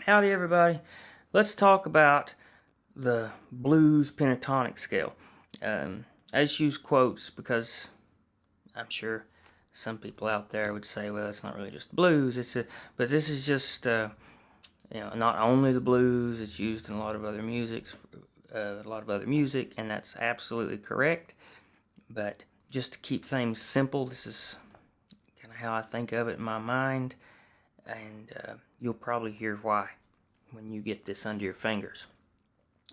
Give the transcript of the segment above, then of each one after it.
Howdy everybody. Let's talk about the blues pentatonic scale. I just use quotes because I'm sure some people out there would say, well, it's not really just blues, but this is just not only the blues, it's used in a lot of other music, and that's absolutely correct. But just to keep things simple, this is kind of how I think of it in my mind, and you'll probably hear why when you get this under your fingers.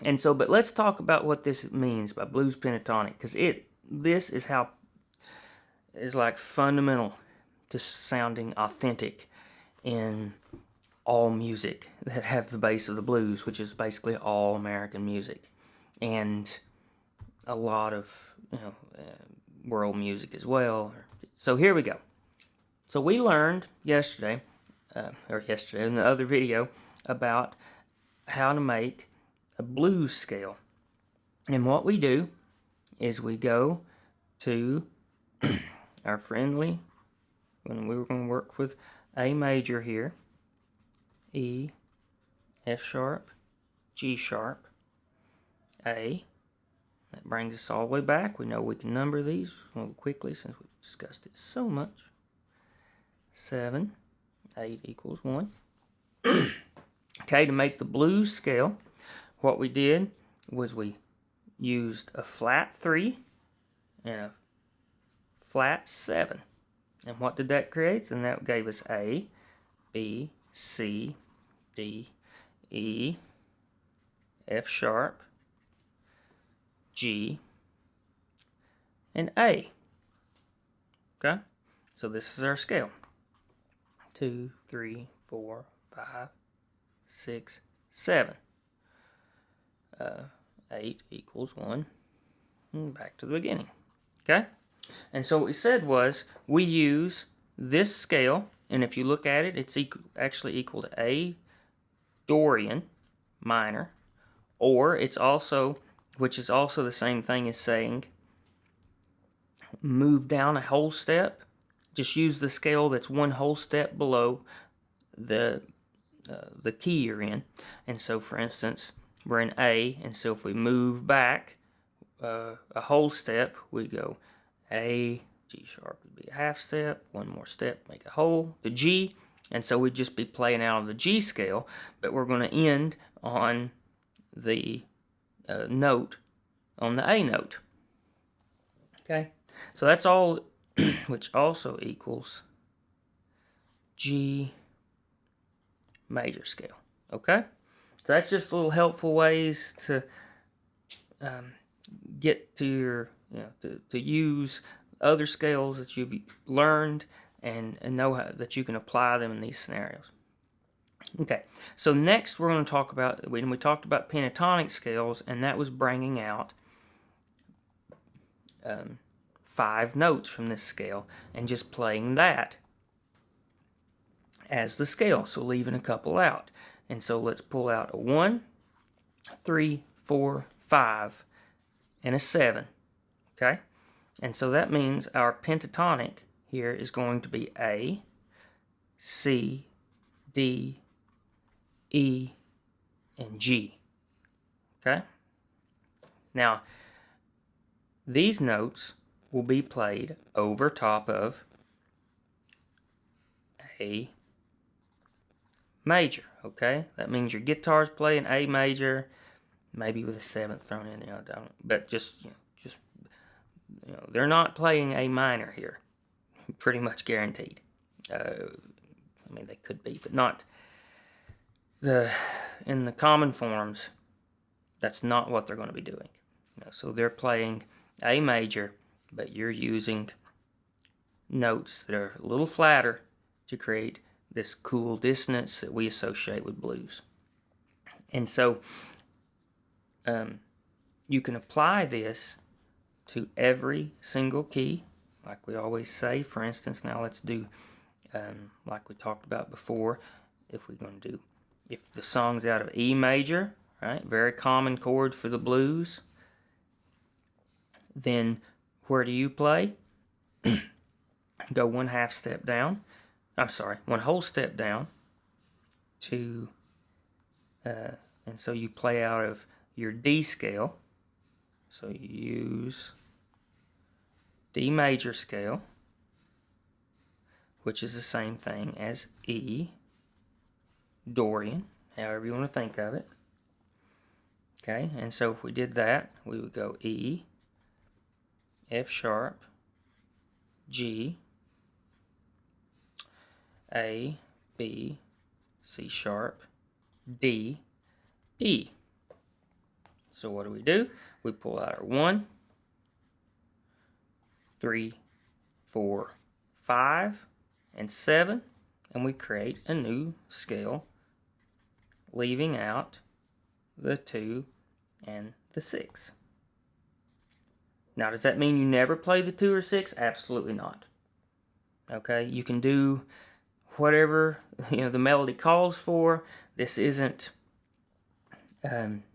And so, but let's talk about what this means by blues pentatonic, because this is how is like fundamental to sounding authentic in all music that have the base of the blues, which is basically all American music, and a lot of world music as well. So here we go. So we learned yesterday in the other video about how to make a blues scale. And what we do is we go to our friendly, when we were going to work with A major here, E, F sharp, G sharp, A. That brings us all the way back. We know we can number these a little quickly since we've discussed it so much. 7, 8 equals 1. Okay, to make the blues scale, what we did was we used a flat 3 and a flat 7. And what did that create? And that gave us A, B, C, D, E, F sharp, G, and A. Okay? So this is our scale. 2, 3, 4, 5, 6, 7. 8 equals 1. And back to the beginning. Okay? And so what we said was we use this scale, and if you look at it, it's actually equal to A Dorian minor, or it's also, which is also the same thing as saying move down a whole step. Just use the scale that's one whole step below the key you're in. And so, for instance, we're in A, and so if we move back a whole step, we go A, G sharp would be a half step, one more step, make a whole, the G, and so we'd just be playing out on the G scale, but we're going to end on the note, on the A note. Okay, so that's all, which also equals G major scale. Okay, so that's just little helpful ways to get to your, to use other scales that you've learned and know that you can apply them in these scenarios. Okay, so next we're going to talk about, we talked about pentatonic scales, and that was bringing out 5 notes from this scale and just playing that as the scale, so leaving a couple out. And so let's pull out a 1, 3, 4, 5, and a 7. Okay? And so that means our pentatonic here is going to be A, C, D, E, and G. Okay? Now, these notes will be played over top of A major. Okay? That means your guitar's playing A major, maybe with a 7th thrown in there, but just they're not playing A minor here. Pretty much guaranteed. I mean, they could be, but not in the common forms. That's not what they're going to be doing. So they're playing A major, but you're using notes that are a little flatter to create this cool dissonance that we associate with blues. And so you can apply this to every single key, like we always say. For instance, now let's do, like we talked about before, if the song's out of E major, right, very common chord for the blues, then where do you play? Go one whole step down to and so you play out of your D scale. So you use D major scale, which is the same thing as E, Dorian, however you want to think of it. Okay, and so if we did that, we would go E, F sharp, G, A, B, C sharp, D, E. So what do? We pull out our 1, 3, 4, 5, and 7, and we create a new scale, leaving out the 2 and the 6. Now, does that mean you never play the 2 or 6? Absolutely not. Okay, you can do whatever the melody calls for. This isn't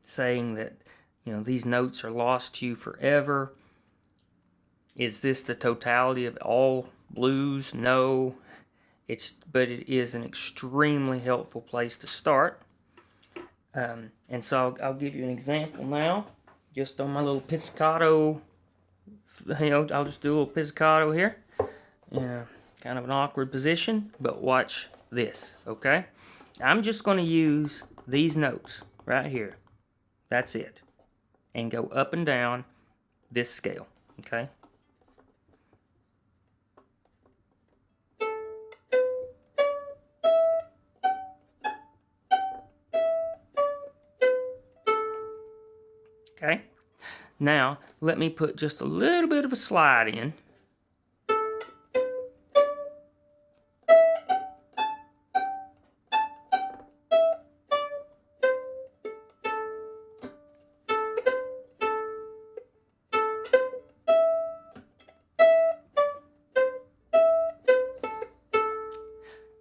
saying that these notes are lost to you forever. Is this the totality of all blues? No. But it is an extremely helpful place to start. And so I'll give you an example now, just on my little pizzicato. I'll just do a little pizzicato here. Kind of an awkward position, but watch this, okay? I'm just going to use these notes right here. That's it. And go up and down this scale, okay? Okay? Now, let me put just a little bit of a slide in.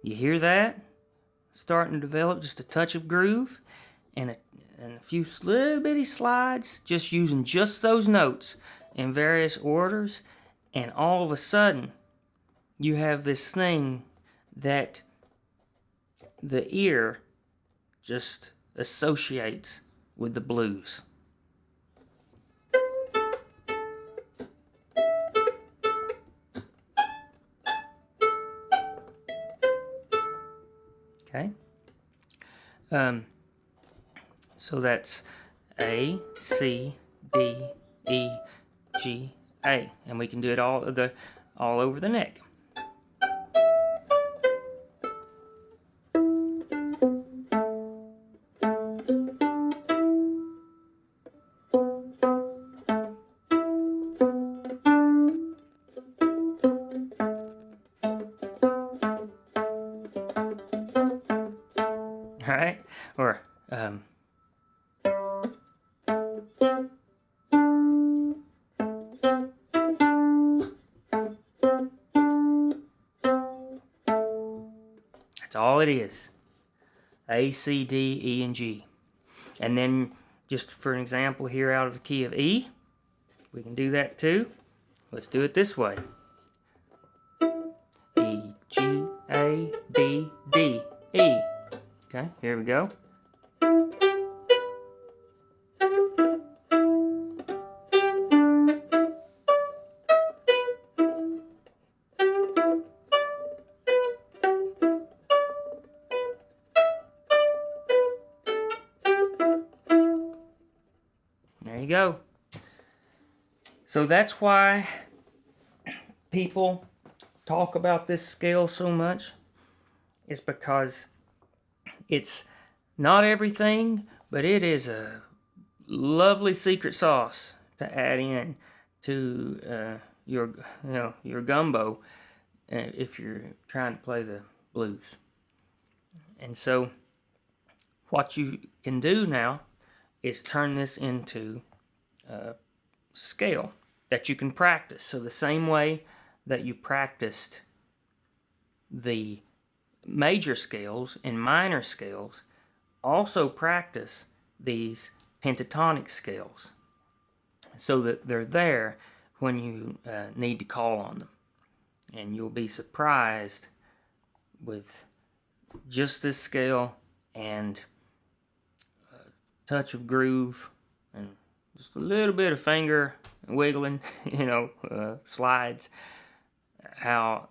You hear that? Starting to develop just a touch of groove and a few little bitty slides, just using just those notes in various orders, and all of a sudden you have this thing that the ear just associates with the blues. Okay? So that's A, C, D, E, G, A. And we can do it all over the neck. Alright? Or that's all it is. A, C, D, E, and G. And then, just for an example here out of the key of E, we can do that too. Let's do it this way. E, G, A, B, D, E. Okay, here we go. There you go. So that's why people talk about this scale so much. It's because it's not everything, but it is a lovely secret sauce to add in to your gumbo if you're trying to play the blues. And so what you can do now is turn this into a scale that you can practice. So the same way that you practiced the major scales and minor scales, also practice these pentatonic scales so that they're there when you need to call on them. And you'll be surprised with just this scale and touch of groove, and just a little bit of finger wiggling, slides, how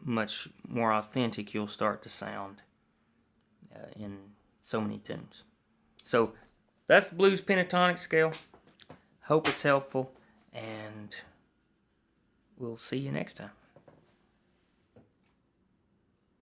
much more authentic you'll start to sound in so many tunes. So that's the blues pentatonic scale. Hope it's helpful, and we'll see you next time.